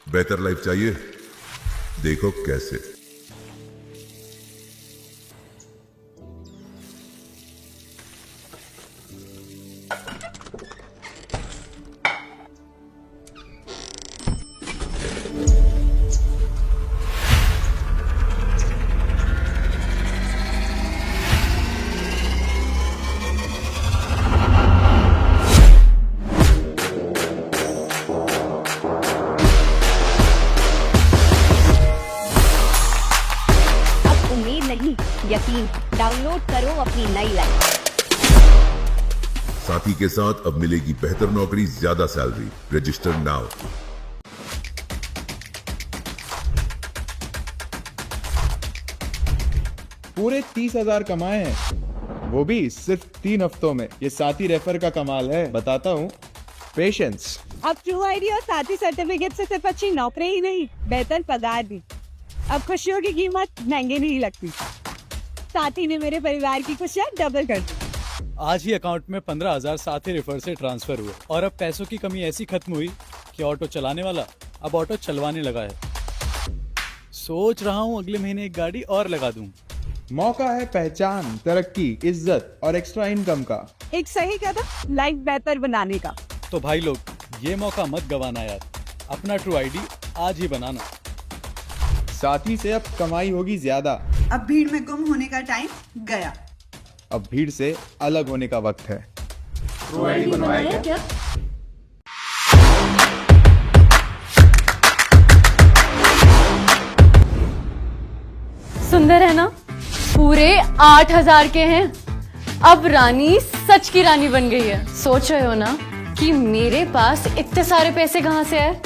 बेहतर लाइफ चाहिए? देखो कैसे। यकीन, डाउनलोड करो अपनी नई लाइफ। साथी के साथ अब मिलेगी बेहतर नौकरी, ज्यादा सैलरी। Register now. पूरे 30,000 कमाए हैं, वो भी सिर्फ 3 हफ्तों में। ये साथी रेफर का कमाल है, बताता हूँ। पेशेंस। अब ट्रू आईडी और साथी सर्टिफिकेट से सिर्फ अच्छी नौकरी ही नहीं, बेहतर पगार भी। अब खुशियों की कीमत महंगी नहीं लगती। साथी ने मेरे परिवार की खुशियाँ डबल कर दी। आज ही अकाउंट में 15,000 साथी रेफर से ट्रांसफर हुए और अब पैसों की कमी ऐसी खत्म हुई कि ऑटो चलाने वाला अब ऑटो चलवाने लगा है। सोच रहा हूँ अगले महीने एक गाड़ी और लगा दूं। मौका है पहचान, तरक्की, इज्जत और एक्स्ट्रा इनकम का। एक सही कदम लाइफ बेहतर बनाने का। तो भाई लोग, ये मौका मत गवाना यार। अपना ट्रू आईडी आज ही बनाना। साथी से अब कमाई होगी ज्यादा। अब भीड़ में गुम होने का टाइम गया। अब भीड़ से अलग होने का वक्त है। ट्रू आईडी बनवाया क्या? सुंदर है ना? पूरे 8,000 के हैं। अब रानी सच की रानी बन गई है। सोच रहे हो ना कि मेरे पास इतने सारे पैसे कहाँ से आए?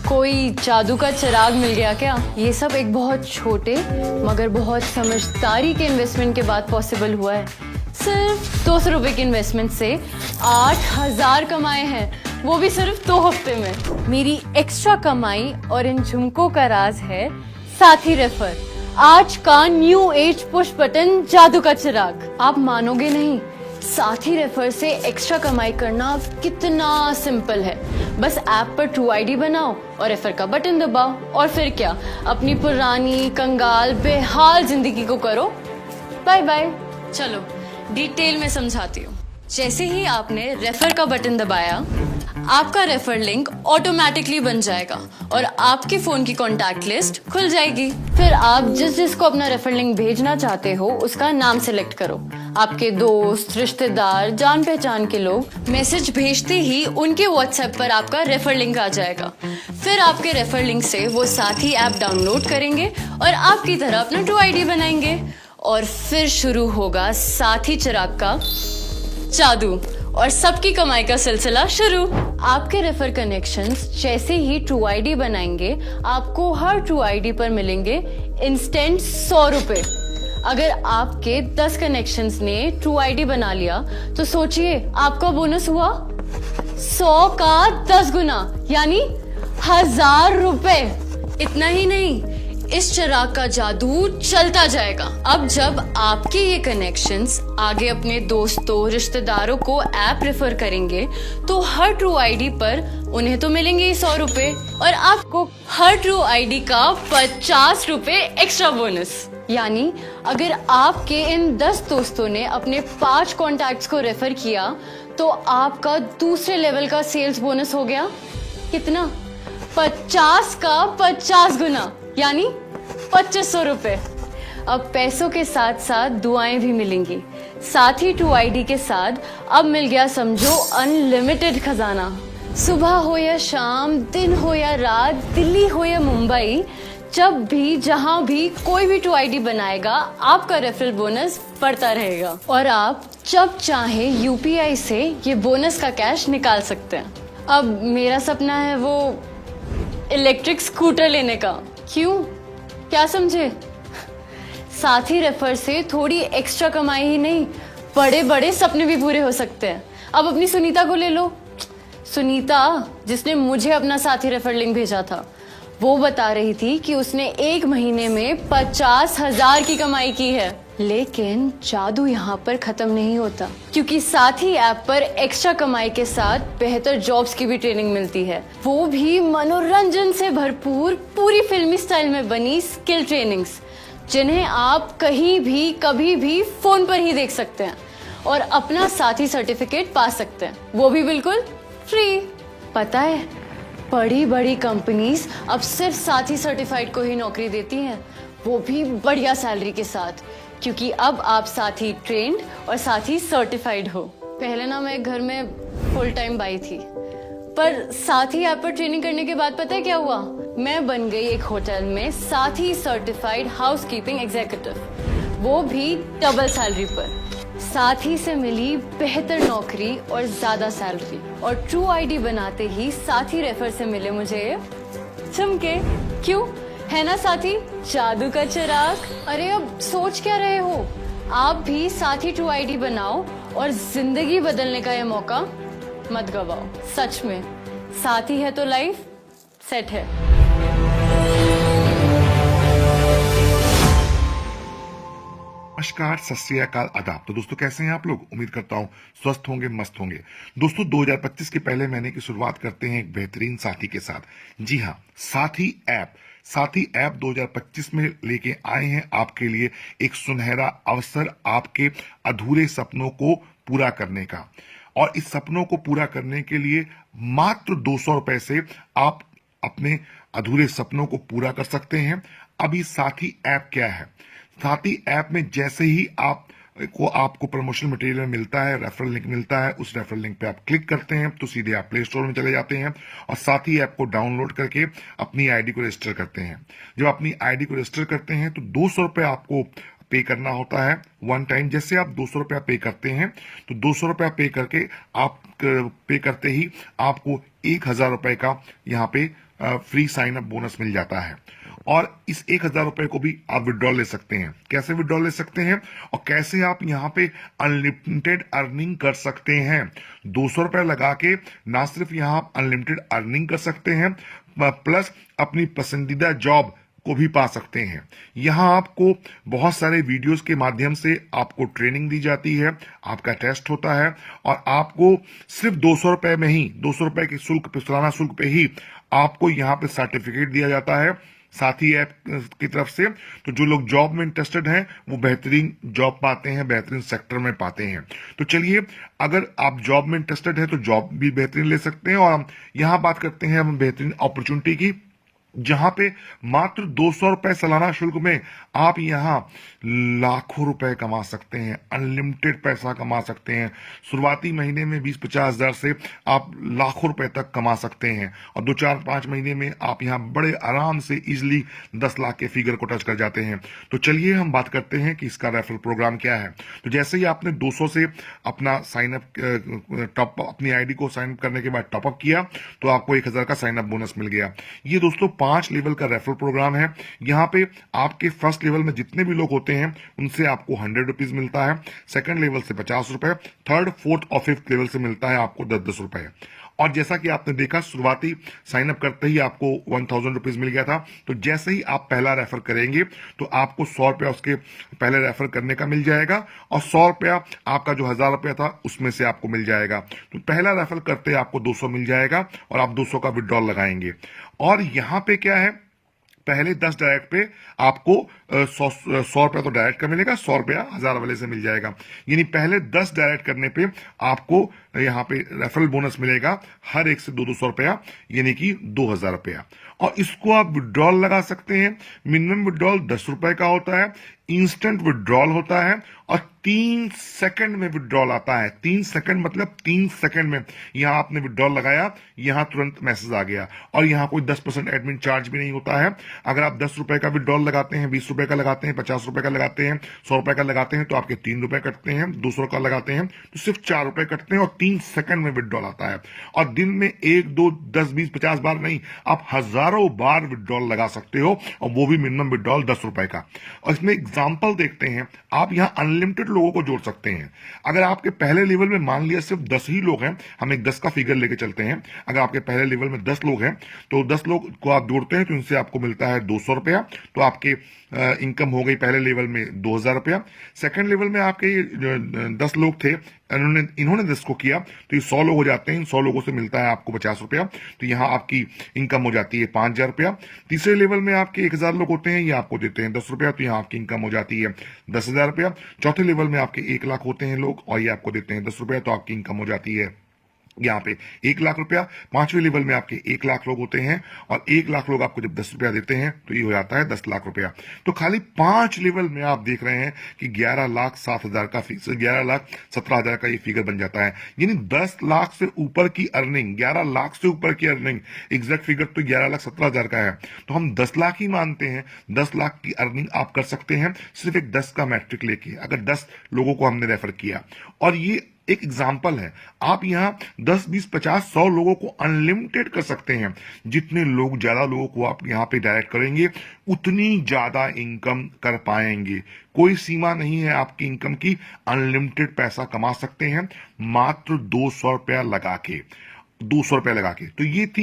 कोई जादू का चिराग मिल गया क्या? ये सब एक बहुत छोटे मगर बहुत समझदारी के इन्वेस्टमेंट के बाद पॉसिबल हुआ है। सिर्फ 200 रुपए की इन्वेस्टमेंट से 8,000 कमाए हैं, वो भी सिर्फ 2 हफ्ते में। मेरी एक्स्ट्रा कमाई और इन झुमकों का राज है साथी रेफर। आज का न्यू एज पुश बटन जादू का चिराग। आप मानोगे नहीं, साथी रेफर से एक्स्ट्रा कमाई करना कितना सिंपल है। बस ऐप पर ट्रू आईडी बनाओ और रेफर का बटन दबाओ और फिर क्या, अपनी पुरानी कंगाल बेहाल जिंदगी को करो बाय बाय। चलो डिटेल में समझाती हूँ। जैसे ही आपने रेफर का बटन दबाया, आपका रेफर लिंक ऑटोमेटिकली बन जाएगा और आपके फोन की कॉन्टैक्ट लिस्ट खुल जाएगी। फिर आप जिसको अपना रेफर लिंक भेजना चाहते हो उसका नाम सिलेक्ट करो। आपके दोस्त, रिश्तेदार, जान पहचान के लोग मैसेज भेजते ही उनके व्हाट्सएप पर आपका रेफर लिंक आ जाएगा। फिर आपके रेफर लिंक से वो साथी ऐप डाउनलोड करेंगे और आपकी तरह अपना ट्रू आईडी बनाएंगे और फिर शुरू होगा साथी चिराग का जादू और सबकी कमाई का सिलसिला शुरू। आपके रेफर कनेक्शंस जैसे ही ट्रू आईडी बनाएंगे, आपको हर ट्रू आईडी पर मिलेंगे इंस्टेंट 100 रुपए। अगर आपके 10 कनेक्शंस ने ट्रू आईडी बना लिया तो सोचिए आपका बोनस हुआ 100 का 10 गुना, यानी 1,000 रुपए। इतना ही नहीं, इस चिराग का जादू चलता जाएगा। अब जब आपके ये कनेक्शंस आगे अपने दोस्तों, रिश्तेदारों को ऐप रेफर करेंगे तो हर ट्रू आईडी पर उन्हें तो मिलेंगे ही 100 रुपए और आपको हर ट्रू आईडी का 50 रुपए एक्स्ट्रा बोनस। यानी अगर आपके इन 10 दोस्तों ने अपने 5 कॉन्टैक्ट्स को रेफर किया तो आपका दूसरे लेवल का सेल्स बोनस हो गया कितना? 50 का 50 गुना, यानी 2500 रुपए। अब पैसों के साथ साथ दुआएं भी मिलेंगी। साथ ही ट्रू आईडी के साथ अब मिल गया समझो अनलिमिटेड खजाना। सुबह हो या शाम, दिन हो या रात, दिल्ली हो या मुंबई, जब भी जहां भी कोई भी ट्रू आईडी बनाएगा आपका रेफरल बोनस बढ़ता रहेगा और आप जब चाहे यूपीआई से ये बोनस का कैश निकाल सकते हैं। अब मेरा सपना है वो इलेक्ट्रिक स्कूटर लेने का। क्यों, क्या समझे? साथी रेफर से थोड़ी एक्स्ट्रा कमाई ही नहीं, बड़े बड़े सपने भी पूरे हो सकते हैं। अब अपनी सुनीता को ले लो। सुनीता जिसने मुझे अपना साथी रेफर लिंक भेजा था, वो बता रही थी कि उसने 1 महीने में 50,000 की कमाई की है। लेकिन जादू यहाँ पर खत्म नहीं होता, क्योंकि साथी ऐप पर एक्स्ट्रा कमाई के साथ बेहतर जॉब्स की भी ट्रेनिंग मिलती है, वो भी मनोरंजन से भरपूर, पूरी फिल्मी स्टाइल में बनी स्किल ट्रेनिंग्स, जिन्हें आप कहीं भी कभी भी फोन पर ही देख सकते हैं और अपना साथी सर्टिफिकेट पा सकते हैं, वो भी बिल्कुल फ्री। पता है, बड़ी बड़ी कंपनीज अब सिर्फ साथी सर्टिफाइड को ही नौकरी देती हैं, वो भी बढ़िया सैलरी के साथ, क्योंकि अब आप साथी ट्रेंड और साथी सर्टिफाइड हो। पहले ना मैं एक घर में फुल टाइम बाई थी, पर साथी ऐप पर ट्रेनिंग करने के बाद पता है क्या हुआ, मैं बन गई एक होटल में साथी सर्टिफाइड हाउसकीपिंग एग्जीक्यूटिव, वो भी डबल सैलरी पर। साथी से मिली बेहतर नौकरी और ज्यादा सैलरी, और ट्रू आईडी बनाते ही साथी रेफर से मिले मुझे झुमके। क्यों है ना साथी जादू का चिराग। अरे अब सोच क्या रहे हो, आप भी साथी ट्रू आईडी बनाओ और जिंदगी बदलने का ये मौका मत गवाओ। सच में साथी है तो लाइफ सेट है। नमस्कार, सत श्री अकाल, आदाब। तो दोस्तों कैसे हैं आप लोग? उम्मीद करता हूं स्वस्थ होंगे, मस्त होंगे। दोस्तों 2025 के पहले महीने की शुरुआत करते हैं एक बेहतरीन साथी के साथ। जी हां, साथी ऐप 2025 में लेके आए हैं आपके लिए एक सुनहरा अवसर, आपके अधूरे सपनों को पूरा करने का। और इस सपनों को पूरा करने के लिए मात्र 200 रुपए से आप अपने अधूरे सपनों को पूरा कर सकते हैं। अभी साथी ऐप क्या है? साथी ऐप में जैसे ही आपको प्रमोशन मटेरियल मिलता है, रेफरल लिंक मिलता है, उस रेफरल लिंक पे आप क्लिक करते हैं तो सीधे आप प्ले स्टोर में चले जाते हैं और साथी ऐप को डाउनलोड करके अपनी आईडी को रजिस्टर करते हैं। जब अपनी आईडी को रजिस्टर करते हैं तो 200 रुपए आपको पे करना होता है वन टाइम। जैसे आप 200 रुपया पे करते हैं तो 200 रुपया पे करके आप पे करते ही आपको 1000 रुपए का यहाँ पे फ्री साइन अप बोनस मिल जाता है। और इस 1000 रुपए को भी आप विड्रॉ ले सकते हैं। कैसे विड्रॉ ले सकते हैं और कैसे आप यहाँ पे अनलिमिटेड अर्निंग कर सकते हैं? 200 रुपए लगा के ना सिर्फ यहाँ आप अनलिमिटेड अर्निंग कर सकते हैं, प्लस अपनी पसंदीदा जॉब को भी पा सकते हैं। यहाँ आपको बहुत सारे वीडियोस के माध्यम से आपको ट्रेनिंग दी जाती है, आपका टेस्ट होता है और आपको सिर्फ 200 रुपए में ही, 200 रुपए के शुल्क पे, सालाना शुल्क पे ही आपको यहाँ पे सर्टिफिकेट दिया जाता है साथी ऐप की तरफ से। तो जो लोग जॉब में इंटरेस्टेड हैं वो बेहतरीन जॉब पाते हैं, बेहतरीन सेक्टर में पाते हैं। तो चलिए, अगर आप जॉब में इंटरेस्टेड है तो जॉब भी बेहतरीन ले सकते हैं। और हम यहाँ बात करते हैं हम बेहतरीन अपॉर्चुनिटी की, जहां पे मात्र 200 रुपए सालाना शुल्क में आप यहां लाखों रुपए कमा सकते हैं, अनलिमिटेड पैसा कमा सकते हैं। शुरुआती महीने में 20-50 हजार से आप लाखों रुपए तक कमा सकते हैं और 2-4-5 महीने में आप यहां बड़े आराम से इजिली 10 लाख के फिगर को टच कर जाते हैं। तो चलिए हम बात करते हैं कि इसका रेफरल प्रोग्राम क्या है। तो जैसे ही आपने 200 से अपना साइन अप अपनी आईडी को साइन अप करने के बाद टॉपअप किया तो आपको 1000 का साइन अप बोनस मिल गया। ये दोस्तों 5 लेवल का रेफरल प्रोग्राम है। यहाँ पे आपके फर्स्ट लेवल में जितने भी लोग होते हैं उनसे आपको 100 रुपीज मिलता है, सेकंड लेवल से 50 रुपए, थर्ड, फोर्थ और फिफ्थ लेवल से मिलता है आपको 10-10 रुपए। और जैसा कि आपने देखा, शुरुआती साइन अप करते ही आपको 1000 रुपीज मिल गया था। तो जैसे ही आप पहला रेफर करेंगे तो आपको 100 रुपया उसके पहले रेफर करने का मिल जाएगा और 100 रुपया आपका जो 1000 रुपया था उसमें से आपको मिल जाएगा। तो पहला रेफर करते आपको 200 मिल जाएगा और आप 200 का विड्रॉल लगाएंगे। और यहां पे क्या है, पहले 10 डायरेक्ट पे आपको 100 रुपया तो डायरेक्ट का मिलेगा, 100 रुपया 1000 वाले से मिल जाएगा। यानी पहले 10 डायरेक्ट करने पे आपको यहाँ पे रेफरल बोनस मिलेगा हर एक से 200 रुपया, यानी कि 2000 रुपया। और इसको आप विड्रॉल लगा सकते हैं। मिनिमम विड्रॉल 10 रुपए का होता है, इंस्टेंट विड्रॉल होता है और 3 सेकंड में विड्रॉल आता है। 3 सेकंड मतलब 3 सेकंड में यहां आपने विड्रॉल लगाया, यहां तुरंत मैसेज आ गया और यहां कोई 10% एडमिन चार्ज भी नहीं होता है। अगर आप 10 रुपए का विड्रॉल लगाते हैं, 20 रुपए का लगाते हैं, 50 रुपए का लगाते हैं, 100 रुपए का लगाते हैं तो आपके 3 रुपए कटते हैं। 200 का लगाते हैं तो सिर्फ 4 रुपए कटते हैं और 3 सेकंड में विड्रॉल आता है और दिन में 1, 2, 10, 20, 50 बार नहीं, आप हजारों बार विड्रॉल लगा सकते हो और वो भी मिनिमम विड्रॉल 10 रुपए का। और इसमें एग्जांपल देखते हैं, आप यहां अनलिमिटेड लोगों को जोड़ सकते हैं। अगर आपके पहले लेवल में मान लिया सिर्फ 10 ही लोग हैं, हम एक 10 का फिगर लेके चलते हैं, अगर आपके पहले लेवल में 10 लोग हैं तो 10 लोग को आप जोड़ते हैं तो इनसे आपको मिलता है 200 रुपया, तो आपके इनकम हो गई पहले लेवल में 2000 रुपया। सेकंड लेवल में आपके 10 लोग थे, इन्होंने 10 को किया तो ये 100 लोग हो जाते हैं, इन 100 लोगों से मिलता है आपको 50 रुपया, तो यहाँ आपकी इनकम हो जाती है 5000 रुपया। तीसरे लेवल में आपके 1000 लोग होते हैं, ये आपको देते हैं 10 रुपया, तो यहाँ आपकी इनकम हो जाती है 10,000 रुपया। चौथे लेवल में आपके 1 लाख होते हैं लोग और ये आपको देते हैं 10 रुपया, तो आपकी इनकम हो जाती है यहाँ पे 1 लाख रुपया। पांचवें लेवल में आपके 1 लाख लोग होते हैं और 1 लाख लोग आपको जब 10 रुपया देते हैं तो ये हो जाता है 10 लाख रुपया। तो खाली 5 लेवल में आप देख रहे हैं कि 11,07,000 का 11,17,000 का ये फिगर बन जाता है। यानी 10 लाख से ऊपर की अर्निंग, 11 लाख से ऊपर की अर्निंग, एग्जैक्ट फिगर तो 11,17,000 का है, तो हम 10 लाख ही मानते हैं। 10 लाख की अर्निंग आप कर सकते हैं सिर्फ एक 10 का मैट्रिक लेके, अगर 10 लोगों को हमने रेफर किया। और ये एक एग्जाम्पल है, आप यहां 10, 20, 50, 100 लोगों को अनलिमिटेड कर सकते हैं। जितने लोग, ज्यादा लोगों को आप यहां पे डायरेक्ट करेंगे उतनी ज्यादा इनकम कर पाएंगे। कोई सीमा नहीं है आपकी इनकम की, अनलिमिटेड पैसा कमा सकते हैं मात्र 200 रुपया लगा के, 200 रुपया लगा के। तो ये था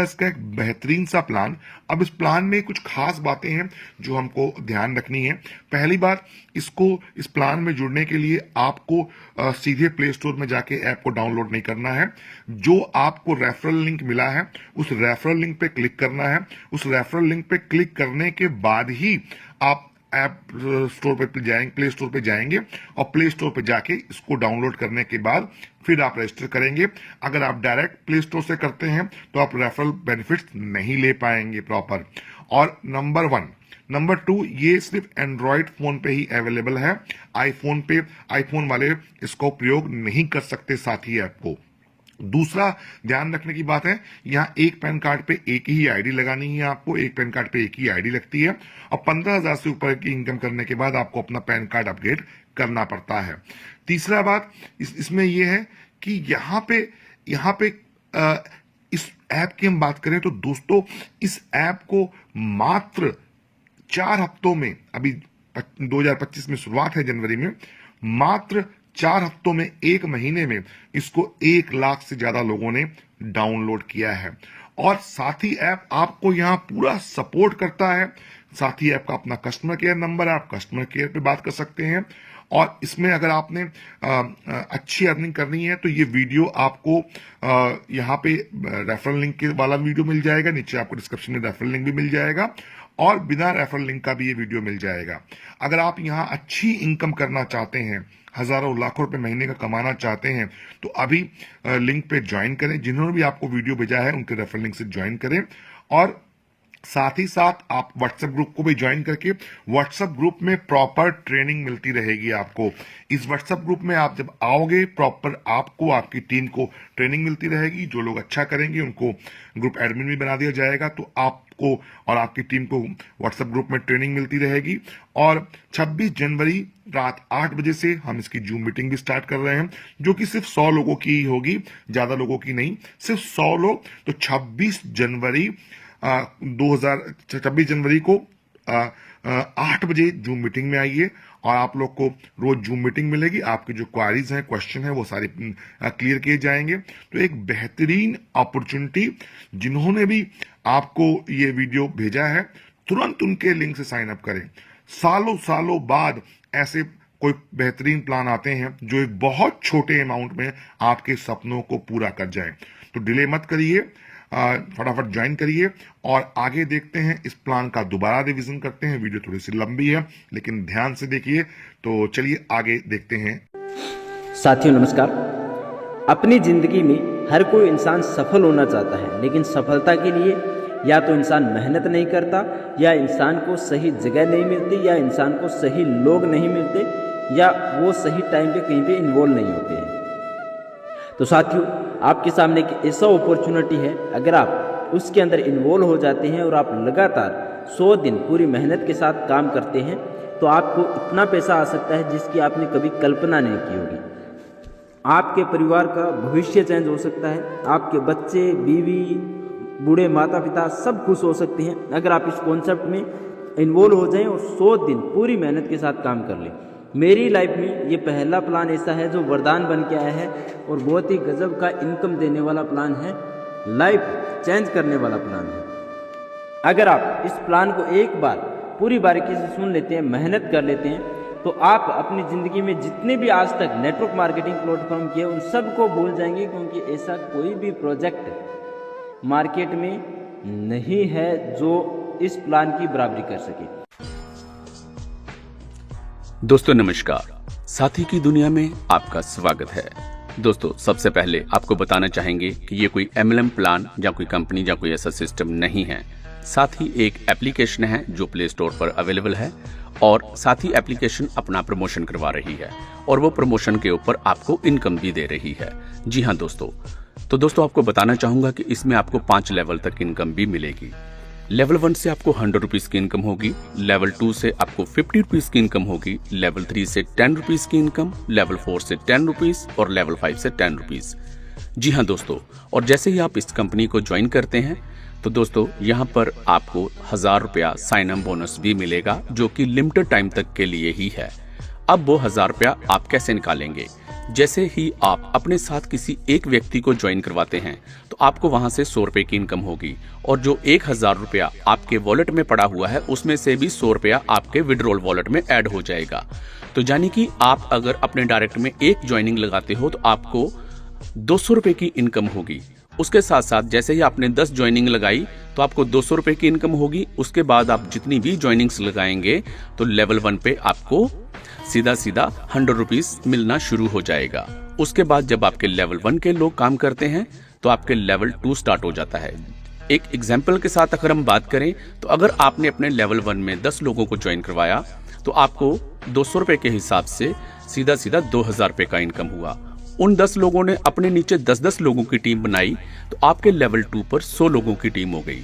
इसका एक बेहतरीन सा प्लान। अब इस प्लान में कुछ खास बातें हैं जो हमको ध्यान रखनी है। पहली बात, इस प्लान में जुड़ने के लिए आपको सीधे प्ले स्टोर में जाके ऐप को डाउनलोड नहीं करना है। जो आपको रेफरल लिंक मिला है उस रेफरल लिंक पे क्लिक करना है। उस रेफरल लिंक पे क्लिक करने के बाद ही आप ऐप स्टोर पे जाएंगे, प्ले स्टोर पे जाएंगे और प्ले स्टोर पे जाके इसको डाउनलोड करने के बाद फिर आप रजिस्टर करेंगे। अगर आप डायरेक्ट प्ले स्टोर से करते हैं तो आप रेफरल बेनिफिट्स नहीं ले पाएंगे प्रॉपर। और नंबर 2, ये सिर्फ एंड्रॉयड फोन पे ही अवेलेबल है, आईफोन वाले इसको प्रयोग नहीं कर सकते साथ ही ऐप को। दूसरा ध्यान रखने की बात है, यहाँ एक पैन कार्ड पे एक ही आईडी लगानी है आपको, एक पैन कार्ड पे एक ही आईडी लगती है और 15,000 से ऊपर की इनकम करने के बाद आपको अपना पैन कार्ड अपग्रेड करना पड़ता है। तीसरा बात इसमें यह है कि यहाँ पे इस ऐप की हम बात करें तो दोस्तों, इस ऐप को मात्र 4 हफ्तों में, अभी 2025 में शुरुआत है जनवरी में, मात्र 4 हफ्तों में, 1 महीने में इसको 1 लाख से ज्यादा लोगों ने डाउनलोड किया है। और साथ ही ऐप आपको यहां पूरा सपोर्ट करता है। साथ ही ऐप का अपना कस्टमर केयर नंबर है, आप कस्टमर केयर पे बात कर सकते हैं। और इसमें अगर आपने अच्छी अर्निंग करनी है तो ये वीडियो आपको यहाँ पे रेफरल लिंक वाला वीडियो मिल जाएगा, नीचे आपको डिस्क्रिप्शन में रेफरल लिंक भी मिल जाएगा और बिना रेफरल लिंक का भी ये वीडियो मिल जाएगा। अगर आप यहाँ अच्छी इनकम करना चाहते हैं, हजारों लाखों रुपए महीने का कमाना चाहते हैं, तो अभी लिंक पे ज्वाइन करें। जिन्होंने भी आपको वीडियो भेजा है उनके रेफरल लिंक से ज्वाइन करें। और साथ ही साथ आप व्हाट्सएप ग्रुप को भी ज्वाइन करके, व्हाट्सएप ग्रुप में प्रॉपर ट्रेनिंग मिलती रहेगी आपको। इस व्हाट्सएप ग्रुप में आप जब आओगे, प्रॉपर आपको, आपकी टीम को ट्रेनिंग मिलती रहेगी। जो लोग अच्छा करेंगे उनको ग्रुप एडमिन भी बना दिया जाएगा, तो आपको और आपकी टीम को व्हाट्सएप ग्रुप में ट्रेनिंग मिलती रहेगी। और 26 जनवरी रात 8 बजे से हम इसकी जूम मीटिंग भी स्टार्ट कर रहे हैं, जो कि सिर्फ 100 लोगों की ही होगी, ज्यादा लोगों की नहीं, सिर्फ 100 लोग। तो 26 जनवरी को 8 बजे जूम मीटिंग में आइए और आप लोग को रोज जूम मीटिंग मिलेगी। आपकी जो क्वारीज हैं, क्वेश्चन है, वो सारे क्लियर किए जाएंगे। तो एक बेहतरीन अपॉर्चुनिटी, जिन्होंने भी आपको ये वीडियो भेजा है तुरंत उनके लिंक से साइन अप करें। सालों बाद ऐसे कोई बेहतरीन प्लान आते हैं जो एक बहुत छोटे अमाउंट में आपके सपनों को पूरा कर जाए। तो डिले मत करिए, फटाफट ज्वाइन करिए और आगे देखते हैं। इस प्लान का दोबारा रिवीजन करते हैं। वीडियो थोड़ी सी लंबी है लेकिन ध्यान से देखिए। तो चलिए आगे देखते हैं। साथियों नमस्कार। अपनी जिंदगी में हर कोई इंसान सफल होना चाहता है, लेकिन सफलता के लिए या तो इंसान मेहनत नहीं करता, या इंसान को सही जगह नहीं मिलती, या इंसान को सही लोग नहीं मिलते, या वो सही टाइम पे कहीं पे इन्वॉल्व नहीं होते हैं। तो साथियों, आपके सामने एक ऐसा अपॉर्चुनिटी है, अगर आप उसके अंदर इन्वॉल्व हो जाते हैं और आप लगातार 100 दिन पूरी मेहनत के साथ काम करते हैं, तो आपको इतना पैसा आ सकता है जिसकी आपने कभी कल्पना नहीं की होगी। आपके परिवार का भविष्य चेंज हो सकता है, आपके बच्चे, बीवी, बूढ़े माता पिता सब खुश हो सकते हैं अगर आप इस कॉन्सेप्ट में इन्वॉल्व हो जाएं और 100 दिन पूरी मेहनत के साथ काम कर लें। मेरी लाइफ में ये पहला प्लान ऐसा है जो वरदान बन के आया है और बहुत ही गजब का इनकम देने वाला प्लान है, लाइफ चेंज करने वाला प्लान है। अगर आप इस प्लान को एक बार पूरी बारीकी से सुन लेते हैं, मेहनत कर लेते हैं, तो आप अपनी ज़िंदगी में जितने भी आज तक नेटवर्क मार्केटिंग प्लेटफॉर्म किए उन सब को भूल जाएंगे, क्योंकि ऐसा कोई भी प्रोजेक्ट मार्केट में नहीं है जो इस प्लान की बराबरी कर सके। दोस्तों नमस्कार, साथी की दुनिया में आपका स्वागत है। दोस्तों सबसे पहले आपको बताना चाहेंगे कि ये कोई MLM प्लान या कोई कंपनी या कोई ऐसा सिस्टम नहीं है। साथ ही एक एप्लीकेशन है जो प्ले स्टोर पर अवेलेबल है और साथ ही एप्लीकेशन अपना प्रमोशन करवा रही है और वो प्रमोशन के ऊपर आपको इनकम भी दे रही है। जी हाँ दोस्तों, तो दोस्तों आपको बताना चाहूंगा कि इसमें आपको 5 लेवल तक इनकम भी मिलेगी। लेवल 1 से आपको 100 रुपीज की इनकम होगी, लेवल 2 से आपको 50 रुपीज की इनकम होगी, लेवल 3 से 10 रुपीज की इनकम, लेवल 4 से 10 रुपीज और लेवल 5 से 10 रुपीज। जी हाँ दोस्तों, और जैसे ही आप इस कंपनी को ज्वाइन करते हैं तो दोस्तों यहाँ पर आपको 1000 रुपया साइन अप बोनस भी मिलेगा जो कि लिमिटेड टाइम तक के लिए ही है। अब वो 1000 रुपया आप कैसे निकालेंगे? जैसे ही आप अपने साथ किसी एक व्यक्ति को ज्वाइन करवाते हैं तो आपको वहां से 100 रुपए की इनकम होगी और जो 1000 रुपया आपके वॉलेट में पड़ा हुआ है उसमें से भी 100 रुपया आपके विड्रॉल वॉलेट में ऐड हो जाएगा। तो यानी कि आप अगर अपने डायरेक्ट में एक ज्वाइनिंग लगाते हो तो आपको 200 रुपए की इनकम होगी। उसके साथ साथ जैसे ही आपने 10 ज्वाइनिंग लगाई तो आपको 200 रुपए की इनकम होगी। उसके बाद आप जितनी भी ज्वाइनिंग्स लगाएंगे तो लेवल 1 पे आपको सीधा 100 रुपीज मिलना शुरू हो जाएगा। उसके बाद जब आपके लेवल 1 के लोग काम करते हैं तो आपके लेवल 2 स्टार्ट हो जाता है। एक एग्जाम्पल के साथ अगर हम बात करें तो अगर आपने अपने लेवल 1 में 10 लोगों को ज्वाइन करवाया तो आपको 200 रुपए के हिसाब से सीधा 2000 रुपए का इनकम हुआ। उन 10 लोगों ने अपने नीचे 10-10 लोगों की टीम बनाई तो आपके लेवल 2 पर 100 लोगों की टीम हो गई।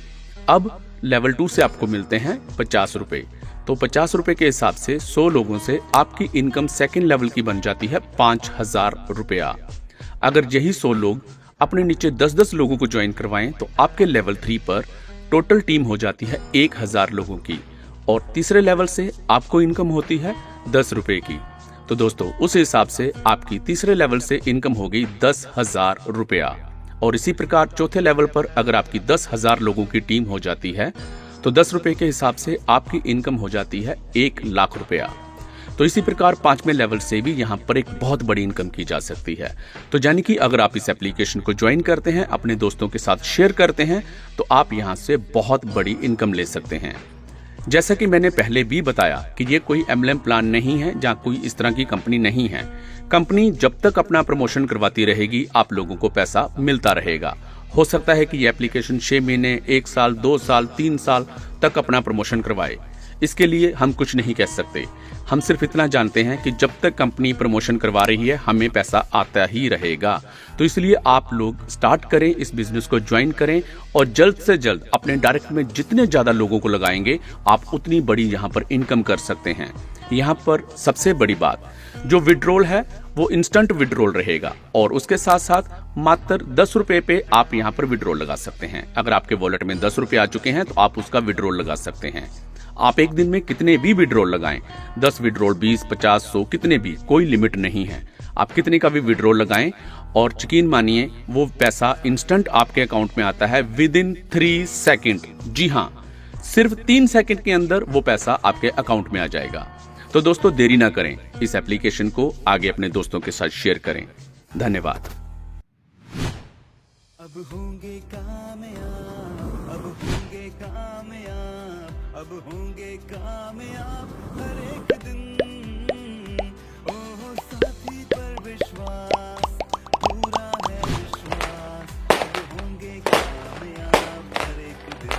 अब लेवल 2 से आपको मिलते हैं 50 रुपए, तो 50 रुपए के हिसाब से 100 लोगों से आपकी इनकम सेकंड लेवल की बन जाती है 5000 रुपया। अगर यही 100 लोग अपने नीचे 10-10 लोगों को ज्वाइन करवाएं तो आपके लेवल 3 पर टोटल टीम हो जाती है 1000 लोगों की और तीसरे लेवल से आपको इनकम होती है 10 रुपए की। तो दोस्तों उस हिसाब से आपकी तीसरे लेवल से इनकम हो गई 10,000 रुपया। और इसी प्रकार चौथे लेवल पर अगर आपकी 10,000 लोगों की टीम हो जाती है तो 10 रुपए के हिसाब से आपकी इनकम हो जाती है 1 लाख रुपया। तो इसी प्रकार 5वें लेवल से भी यहाँ पर एक बहुत बड़ी इनकम की जा सकती है। तो यानी कि अगर आप इस एप्लीकेशन को ज्वाइन करते हैं, अपने दोस्तों के साथ शेयर करते हैं तो आप यहाँ से बहुत बड़ी इनकम ले सकते हैं। जैसा कि मैंने पहले भी बताया कि ये कोई MLM प्लान नहीं है, जहाँ कोई इस तरह की कंपनी नहीं है। कंपनी जब तक अपना प्रमोशन करवाती रहेगी आप लोगों को पैसा मिलता रहेगा। हो सकता है कि ये एप्लीकेशन 6 महीने, 1 साल, 2 साल, 3 साल तक अपना प्रमोशन करवाए। इसके लिए हम कुछ नहीं कह सकते। हम सिर्फ इतना जानते हैं कि जब तक कंपनी प्रमोशन करवा रही है हमें पैसा आता ही रहेगा। तो इसलिए आप लोग स्टार्ट करें, इस बिजनेस को ज्वाइन करें और जल्द से जल्द अपने डायरेक्ट में जितने ज्यादा लोगों को लगाएंगे आप उतनी बड़ी यहाँ पर इनकम कर सकते हैं। यहाँ पर सबसे बड़ी बात जो विड्रॉल है वो इंस्टेंट विड्रॉल रहेगा और उसके साथ साथ मात्र 10 रुपए पे आप यहाँ पर विड्रॉल लगा सकते हैं। अगर आपके वॉलेट में 10 रुपए आ चुके हैं तो आप उसका विड्रॉल लगा सकते हैं। आप एक दिन में कितने भी विड्रॉल लगाएं, 10 विड्रॉल, 20, 50, 100, कितने भी, कोई लिमिट नहीं है। आप कितने का भी विड्रॉल लगाएं और यकीन मानिए वो पैसा इंस्टेंट आपके अकाउंट में आता है विद इन 3 सेकेंड। जी हाँ, सिर्फ 3 सेकेंड के अंदर वो पैसा आपके अकाउंट में आ जाएगा। तो दोस्तों देरी ना करें, इस एप्लीकेशन को आगे अपने दोस्तों के साथ शेयर करें। धन्यवाद। अब होंगे कामयाब, अब होंगे कामयाब, अब होंगे कामयाब हर एक दिन। ओह साथी पर विश्वास, पूरा है विश्वास, अब होंगे कामयाब हर एक दिन।